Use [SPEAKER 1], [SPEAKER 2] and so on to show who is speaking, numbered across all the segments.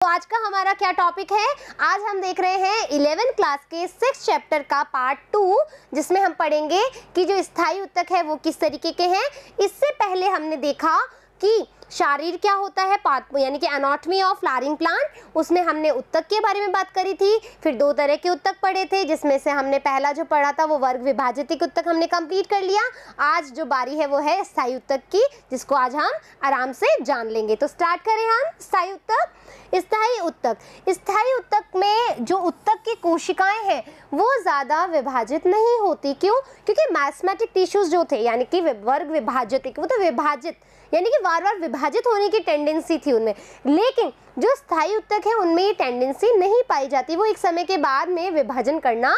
[SPEAKER 1] तो आज का हमारा क्या टॉपिक है? आज हम देख रहे हैं 11th क्लास के 6th चैप्टर का पार्ट 2, जिसमें हम पढ़ेंगे कि जो स्थायी उत्तक है वो किस तरीके के हैं। इससे पहले हमने देखा कि शारीर क्या होता है, यानी कि एनाटॉमी ऑफ फ्लावरिंग प्लांट, उसमें हमने उत्तक के बारे में बात करी थी। फिर दो तरह के उत्तक पढ़े थे, जिसमें से हमने पहला जो पढ़ा था वो वर्ग विभाजित उत्तक हमने कंप्लीट कर लिया। आज जो बारी है वो है स्थायी उत्तक की, जिसको आज हम आराम से जान लेंगे। तो स्टार्ट करें हम। स्थायी उत्तक। स्थायी उत्तक में जो उत्तक की कोशिकाएं हैं वो ज़्यादा विभाजित नहीं होती। क्यों? क्योंकि मैस्मेटिक टिश्यूज जो थे, यानी कि वर्ग विभाजित, वो तो विभाजित यानी कि बार बार विभाजित होने की टेंडेंसी थी उनमें, लेकिन जो स्थायी उत्तक है उनमें ये टेंडेंसी नहीं पाई जाती। वो एक समय के बाद में विभाजन करना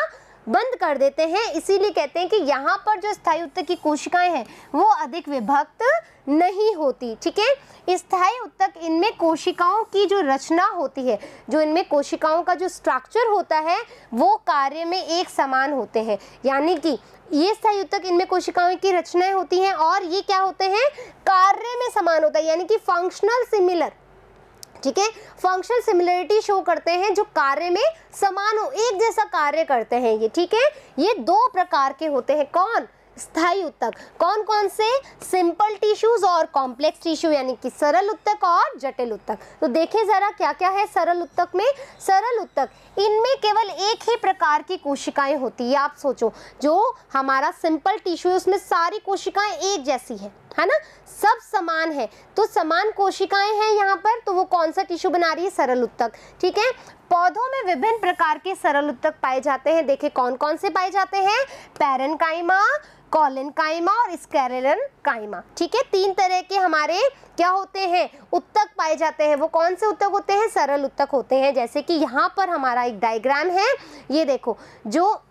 [SPEAKER 1] बंद कर देते हैं। इसीलिए कहते हैं कि यहाँ पर जो स्थायी उत्तक की कोशिकाएं हैं वो अधिक विभक्त नहीं होती। ठीक है। स्थायी उत्तक, इनमें कोशिकाओं की जो रचना होती है, जो इनमें कोशिकाओं का जो स्ट्रक्चर होता है वो कार्य में एक समान होते हैं। यानी कि ये स्थायी उत्तक, इनमें कोशिकाओं की रचनाएं होती हैं और ये क्या होते हैं, कार्य में समान होता है, यानी कि फंक्शनल सिमिलर। ठीक है, फंक्शनल सिमिलरिटी शो करते हैं, जो कार्य में समान हो, एक जैसा कार्य करते हैं ये। ठीक है, ये दो प्रकार के होते हैं। कौन? स्थायी उत्तक। कौन कौन से? सिंपल टिश्यूज और कॉम्प्लेक्स टिश्यू, यानी कि सरल उत्तक और जटिल उत्तक। तो देखें जरा क्या क्या है सरल उत्तक में। सरल उत्तक, इनमें केवल एक ही प्रकार की कोशिकाएं होती है। आप सोचो, जो हमारा सिंपल टिश्यू है उसमें सारी कोशिकाएं एक जैसी है ना, सब समान है, तो समान कोशिकाएं हैं यहाँ पर, तो वो कौन सा टिश्यू बना रही है? सरल उत्तक। ठीक है। पौधों में विभिन्न प्रकार के सरल उत्तक पाए जाते हैं। देखें कौन कौन से पाए जाते हैं? पैरेन्काइमा, कॉलेन्काइमा और स्क्लेरेन्काइमा। ठीक है, तीन तरह के हमारे क्या होते हैं, उत्तक पाए जाते हैं। वो कौन से उत्तक होते हैं? सरल उत्तक होते हैं। जैसे कि यहाँ पर हमारा एक डायग्राम है, ये देखो, जो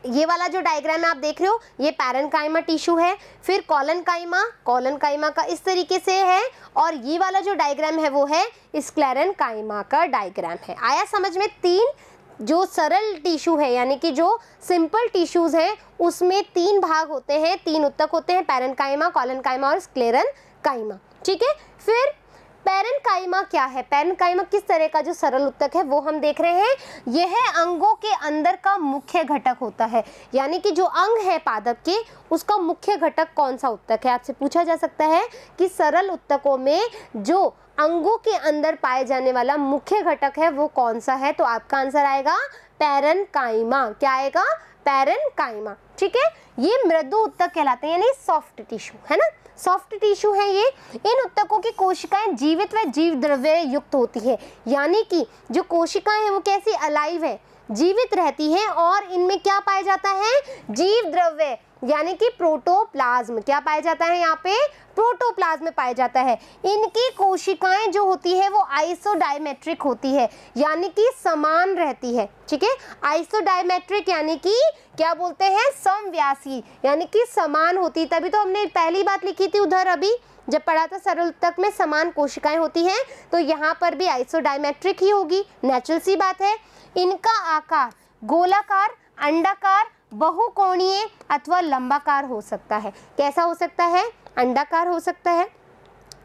[SPEAKER 1] ये वाला जो डायग्राम है आप देख रहे हो, ये पैरेन्काइमा टिश्यू है। फिर कॉलेन्काइमा का इस तरीके से है, और ये वाला जो डायग्राम है वो है स्क्लेरेन्काइमा का डायग्राम है। आया समझ में? तीन जो सरल टिश्यू है, यानी कि जो सिंपल टिश्यूज हैं, उसमें तीन भाग होते हैं, तीन उत्तक होते हैं, पैरेन्काइमा, कॉलेन्काइमा और स्क्लेरेन्काइमा। ठीक है। फिर पैरेन्काइमा क्या है? पैरेन्काइमा किस तरह का जो सरल उत्तक है वो हम देख रहे हैं। यह अंगों के अंदर का मुख्य घटक होता है, यानी कि जो अंग है पादप के, उसका मुख्य घटक कौन सा उत्तक है? आपसे पूछा जा सकता है कि सरल उत्तकों में जो अंगों के अंदर पाए जाने वाला मुख्य घटक है वो कौन सा है? तो आपका आंसर आएगा पैरेन्काइमा। क्या आएगा? पैरेन्काइमा। ठीक है। ये मृदु उत्तक कहलाते हैं, यानी सॉफ्ट टिश्यू है ना, सॉफ्ट टिश्यू है ये। इन उत्तकों की कोशिकाएं जीवित व जीव द्रव्य युक्त होती है, यानी कि जो कोशिकाएं हैं वो कैसी? अलाइव है, जीवित रहती है, और इनमें क्या पाया जाता है? जीव द्रव्य, यानी कि प्रोटोप्लाज्म। क्या पाया जाता है यहाँ पे? प्रोटोप्लाज्म पाया जाता है। इनकी कोशिकाएं जो होती है वो आइसोडायमेट्रिक होती है, यानी कि समान रहती है। ठीक है, आइसोडायमेट्रिक यानी कि क्या बोलते हैं? समव्यासी, यानी कि समान होती। तभी तो हमने पहली बात लिखी थी उधर, अभी जब पढ़ा था सरल उत्तक में समान कोशिकाएं होती हैं, तो यहाँ पर भी आइसोडायमेट्रिक ही होगी, नेचुरल सी बात है। इनका आकार गोलाकार, अंडाकार, बहुकोणीय अथवा लंबाकार हो सकता है। कैसा हो सकता है? अंडाकार हो सकता है,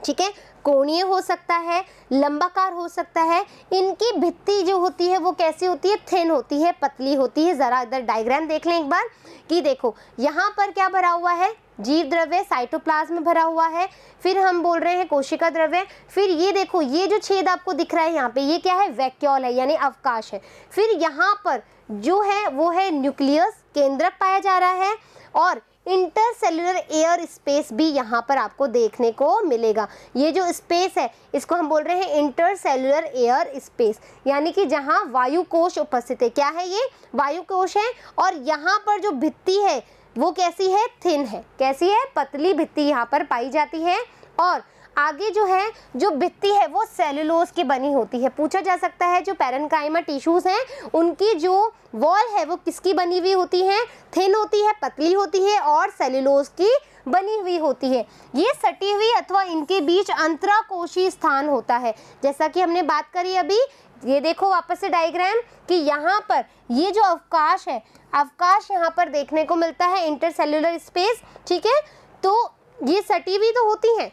[SPEAKER 1] ठीक है, कोणीय हो सकता है, लंबाकार हो सकता है। इनकी भित्ति जो होती है वो कैसी होती है? थिन होती है, पतली होती है। जरा इधर डायग्राम देख लें एक बार, कि देखो यहाँ पर क्या भरा हुआ है? जीव द्रव्य, साइटोप्लाज्म भरा हुआ है। फिर हम बोल रहे हैं कोशिका द्रव्य। फिर ये देखो, ये जो छेद आपको दिख रहा है यहाँ पे, ये क्या है? वैक्यूल है, यानी अवकाश है। फिर यहाँ पर जो है वो है न्यूक्लियस, केंद्रक पाया जा रहा है, और इंटरसेल्युलर एयर स्पेस भी यहाँ पर आपको देखने को मिलेगा। ये जो स्पेस है इसको हम बोल रहे हैं इंटरसेल्युलर एयर स्पेस, यानी कि जहाँ वायु कोश उपस्थित है। क्या है ये? वायु कोश है। और यहाँ पर जो भित्ति है वो कैसी है? थिन है। कैसी है? पतली भित्ति यहाँ पर पाई जाती है। और आगे जो है, जो भित्ति है वो सेलुलोज की बनी होती है। पूछा जा सकता है जो पैरेन्काइमा टिश्यूज हैं उनकी जो वॉल है वो किसकी बनी हुई होती है? थिन होती है, पतली होती है और सेलुलोज की बनी हुई होती है। ये सटी हुई अथवा इनके बीच अंतराकोशीय स्थान होता है, जैसा कि हमने बात करी अभी। ये देखो वापस से डायग्राम, कि यहाँ पर ये जो अवकाश है, अवकाश यहाँ पर देखने को मिलता है, इंटरसेल्युलर स्पेस। ठीक है, तो ये सटी हुई तो होती हैं,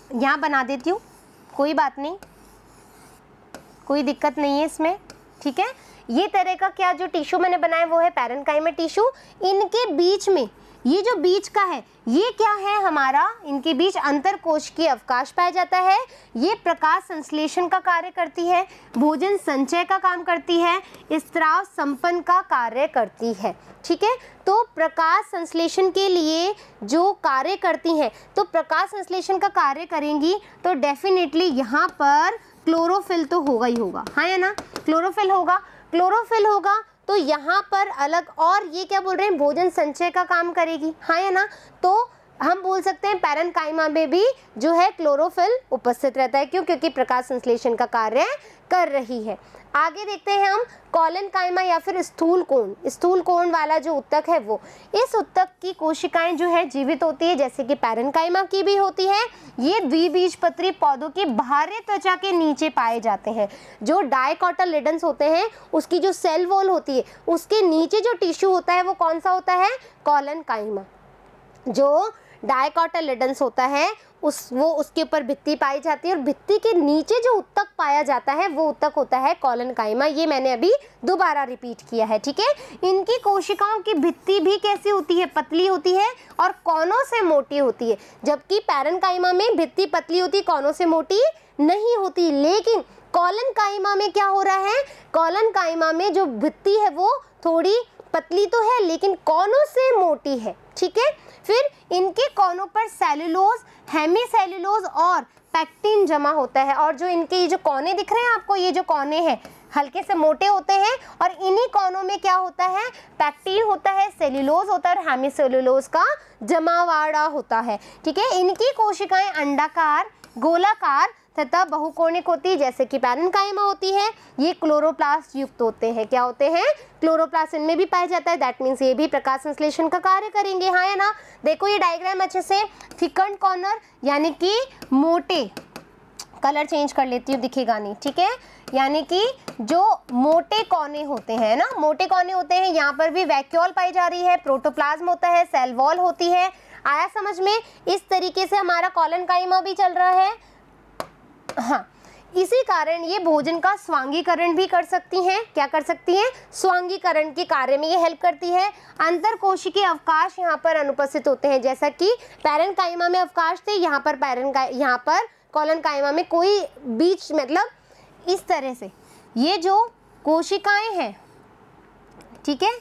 [SPEAKER 1] यहाँ बना देती हूँ, कोई बात नहीं, कोई दिक्कत नहीं है इसमें, ठीक है। ये तरह का क्या जो टिश्यू मैंने बनाया वो है पैरेन्काइमा टिश्यू। इनके बीच में ये जो बीच का है ये क्या है हमारा, इनके बीच अंतर कोशिकीय अवकाश पाया जाता है। ये प्रकाश संश्लेषण का कार्य करती है, भोजन संचय का काम करती है, स्त्राव संपन्न का कार्य करती है, ठीक है। तो प्रकाश संश्लेषण के लिए जो कार्य करती हैं, तो प्रकाश संश्लेषण का कार्य करेंगी तो डेफिनेटली यहाँ पर क्लोरोफिल तो होगा ही होगा, हाँ या ना, क्लोरोफिल होगा। क्लोरोफिल होगा तो यहाँ पर अलग, और ये क्या बोल रहे हैं, भोजन संचय का काम करेगी, हाँ या ना। तो हम बोल सकते हैं पैरेन्काइमा में भी जो है क्लोरोफिल उपस्थित रहता है, क्यों, क्योंकि प्रकाश संश्लेषण का कार्य कर रही है। आगे देखते हैं हम कॉलेनकाइमा या फिर स्थूल कोण वाला जो उत्तक है वो, इस उत्तक की कोशिकाएं जो है जीवित होती है, जैसे कि पैरेन्काइमा की भी होती है। ये द्विबीजपत्री पौधों की बाहरी त्वचा के नीचे पाए जाते हैं। जो डाइकोटालिडन्स होते हैं उसकी जो सेल वॉल होती है उसके नीचे जो टिश्यू होता है वो कौन सा होता है, कॉलेनकाइमा। जो डाइकोटालिडन्स होता है वो उसके ऊपर भित्ति पाई जाती है, और भित्ति के नीचे जो उत्तक पाया जाता है वो उत्तक होता है कॉलेनकाइमा। ये मैंने अभी दोबारा रिपीट किया है, ठीक है। इनकी कोशिकाओं की भित्ति भी कैसी होती है, पतली होती है और कोनों से मोटी होती है, जबकि पैरेन्काइमा में भित्ति पतली होती, कोनों से मोटी नहीं होती। लेकिन कॉलेनकाइमा में क्या हो रहा है, कॉलेनकाइमा में जो भित्ति है वो थोड़ी पतली तो है लेकिन कोनों से मोटी है, ठीक है। फिर इनके कोनों पर सेलुलोज, हेमीसेलुलोज और पैक्टिन जमा होता है, और जो इनके ये जो कोने दिख रहे हैं आपको, ये जो कोने हैं हल्के से मोटे होते हैं, और इन्हीं कोनों में क्या होता है, पैक्टिन होता है, सेलुलोज होता है और हेमीसेलुलोज का जमावाड़ा होता है, ठीक है। इनकी कोशिकाएं अंडाकार, गोलाकार तथा बहुकोणिक होती है, जैसे कि पैरेन्काइमा होती है। ये क्लोरोप्लास्ट युक्त होते हैं, क्या होते हैं, क्लोरोप्लास्ट इनमें भी पाया जाता है। दैट मीन्स ये भी प्रकाश संश्लेषण का कार्य करेंगे, हाँ या ना। देखो ये डायग्राम अच्छे से, थिकन्ड कॉर्नर यानी कि मोटे, कलर चेंज कर लेती हूँ दिखेगा नहीं, ठीक है। यानी कि जो मोटे कोने होते हैं ना, मोटे कोने होते हैं, यहाँ पर भी वैक्यूल पाई जा रही है, प्रोटोप्लाज्म होता है, सेल वॉल होती है। आया समझ में, इस तरीके से हमारा कॉलेनकाइमा भी चल रहा है, हाँ। इसी कारण ये भोजन का स्वांगीकरण भी कर सकती हैं, क्या कर सकती हैं, स्वांगीकरण के कार्य में ये हेल्प करती है। अंतर कोशिकीय अवकाश यहाँ पर अनुपस्थित होते हैं, जैसा कि पैरेन्काइमा में अवकाश थे, यहाँ पर कॉलेनकाइमा में कोई बीच, मतलब इस तरह से ये जो कोशिकाएं हैं, ठीक है,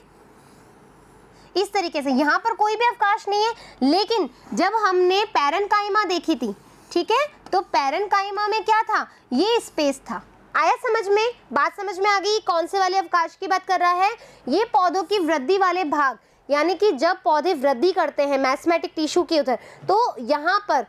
[SPEAKER 1] इस तरीके से यहाँ पर कोई भी अवकाश नहीं है। लेकिन जब हमने पैरेन्काइमा देखी थी, ठीक है, तो पैरेन्काइमा में क्या था, ये स्पेस था। आया समझ में, बात समझ में आ गई, कौन से वाले अवकाश की बात कर रहा है, ये पौधों की वृद्धि वाले भाग, यानी कि जब पौधे वृद्धि करते हैं मैस्मेटिक टिश्यू के उधर, तो यहाँ पर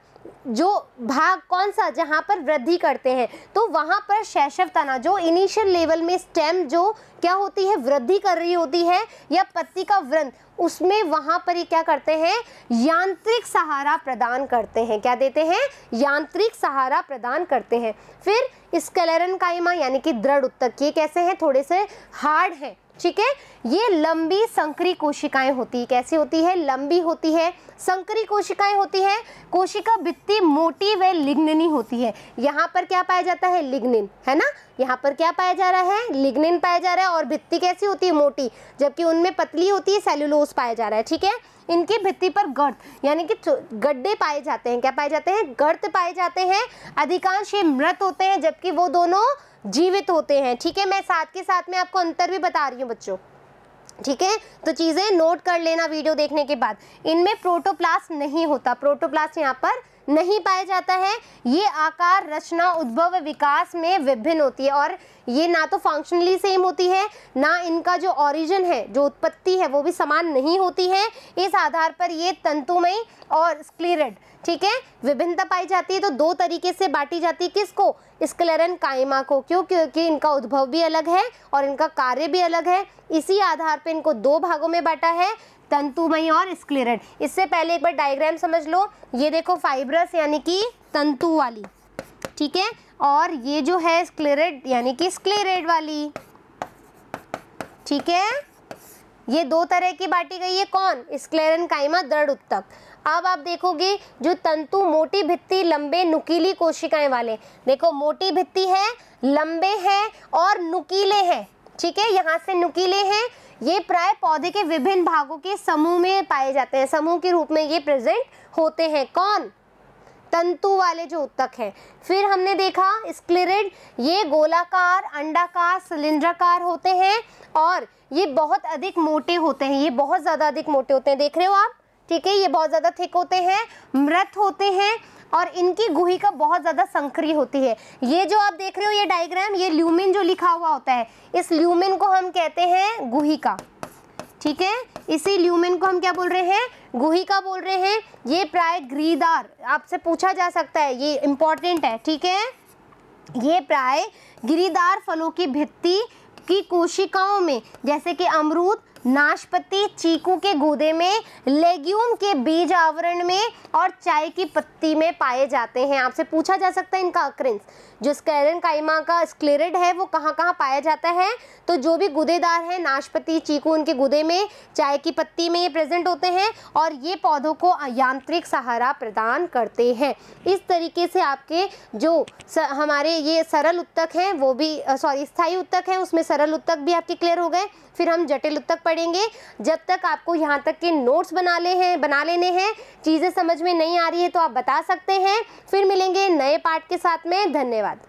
[SPEAKER 1] जो भाग कौन सा, जहाँ पर वृद्धि करते हैं, तो वहाँ पर शैशव तना, जो इनिशियल लेवल में स्टेम जो क्या होती है, वृद्धि कर रही होती है, या पत्ती का वृंत, उसमें वहाँ पर ये क्या करते हैं, यांत्रिक सहारा प्रदान करते हैं। क्या देते हैं, यांत्रिक सहारा प्रदान करते हैं। फिर स्क्लेरेन्काइमा यानी कि दृढ़ उत्तक, ये कैसे हैं, थोड़े से हार्ड हैं, ठीक है। ये लंबी संकरी कोशिकाएं होती है, कैसी होती है, लंबी होती है, संकरी कोशिकाएं होती है। कोशिका भित्ति मोटी व लिग्निनी होती है। यहाँ पर क्या पाया जाता है, लिग्निन, है ना, यहाँ पर क्या पाया जा रहा है, लिग्निन पाया जा रहा है, और भित्ति कैसी होती है, मोटी, जबकि उनमें पतली होती है, सेलुलोज पाया जा रहा है, ठीक है। इनकी भित्ति पर गर्त यानी कि गड्ढे पाए जाते हैं, क्या पाए जाते हैं, गर्त पाए जाते हैं। अधिकांश ये मृत होते हैं, जबकि वो दोनों जीवित होते हैं, ठीक है। मैं साथ के साथ में आपको अंतर भी बता रही हूँ बच्चों, ठीक है, तो चीज़ें नोट कर लेना वीडियो देखने के बाद। इनमें प्रोटोप्लास्ट नहीं होता, प्रोटोप्लास्ट यहाँ पर नहीं पाया जाता है। ये आकार, रचना, उद्भव व विकास में विभिन्न होती है, और ये ना तो फंक्शनली सेम होती है, ना इनका जो ओरिजिन है, जो उत्पत्ति है, वो भी समान नहीं होती है। इस आधार पर ये तंतुमयी और स्क्लेरेड, ठीक है, विभिन्नता पाई जाती है। तो दो तरीके से बांटी जाती है, किसको, स्क्लेरेन्काइमा को, क्यों, क्योंकि इनका उद्भव भी अलग है और इनका कार्य भी अलग है। इसी आधार पर इनको दो भागों में बांटा है, तंतुमयी और स्क्लेरेड। इससे पहले एक बार डायग्राम समझ लो। ये देखो फाइब्रस यानी कि तंतु वाली, ठीक है, और ये जो है स्क्लेरेड यानी कि स्क्लेरेड वाली, ठीक है। ये दो तरह की बांटी गई है, कौन, स्क्लेरेन्काइमा दृढ़ उत्तक। अब आप देखोगे जो तंतु मोटी भित्ति, लंबे नुकीली कोशिकाएं वाले, देखो मोटी भित्ति है, लंबे हैं और नुकीले हैं, ठीक है, यहाँ से नुकीले हैं। ये प्राय पौधे के विभिन्न भागों के समूह में पाए जाते हैं, समूह के रूप में ये प्रेजेंट होते हैं। कौन? तंतु वाले जो उत्तक हैं। फिर हमने देखा स्क्लेरिड, ये गोलाकार, अंडाकार, सिलिंडराकार होते हैं और ये बहुत अधिक मोटे होते हैं, ये बहुत ज़्यादा अधिक मोटे होते हैं, देख रहे हो आप, ठीक है, ये बहुत ज़्यादा थिक होते हैं, मृत होते हैं और इनकी गुहिका बहुत ज़्यादा संकरी होती है। ये जो आप देख रहे हो ये डायग्राम, ये ल्यूमेन जो लिखा हुआ होता है, इस ल्यूमेन को हम कहते हैं गुहिका, ठीक है, इसी ल्यूमेन को हम क्या बोल रहे हैं? गुहिका बोल रहे हैं। ये प्राय गिरीदार, आपसे पूछा जा सकता है, ये इंपॉर्टेंट है, ठीक है, ये प्राय गिरीदार फलों की भित्ति की कोशिकाओं में, जैसे कि अमरूद, नाशपाती, चीकू के गूदे में, लेग्यूम के बीज आवरण में और चाय की पत्ती में पाए जाते हैं। आपसे पूछा जा सकता है इनका अक्रेंस, जो स्क्लेरेनकाइमा का स्क्लेरिड है वो कहाँ कहाँ पाया जाता है? तो जो भी गूदेदार है, नाशपाती, चीकू, उनके गूदे में, चाय की पत्ती में ये प्रेजेंट होते हैं और ये पौधों को यांत्रिक सहारा प्रदान करते हैं। इस तरीके से आपके जो हमारे ये सरल उत्तक हैं वो भी स्थायी उत्तक हैं, उसमें सरल उत्तक भी आपके क्लियर हो गए। फिर हम जटिल उत्तक पढ़ेंगे। जब तक आपको यहाँ तक के नोट्स बना लेने हैं, चीज़ें समझ में नहीं आ रही है तो आप बता सकते हैं। फिर मिलेंगे नए पाठ के साथ में। धन्यवाद।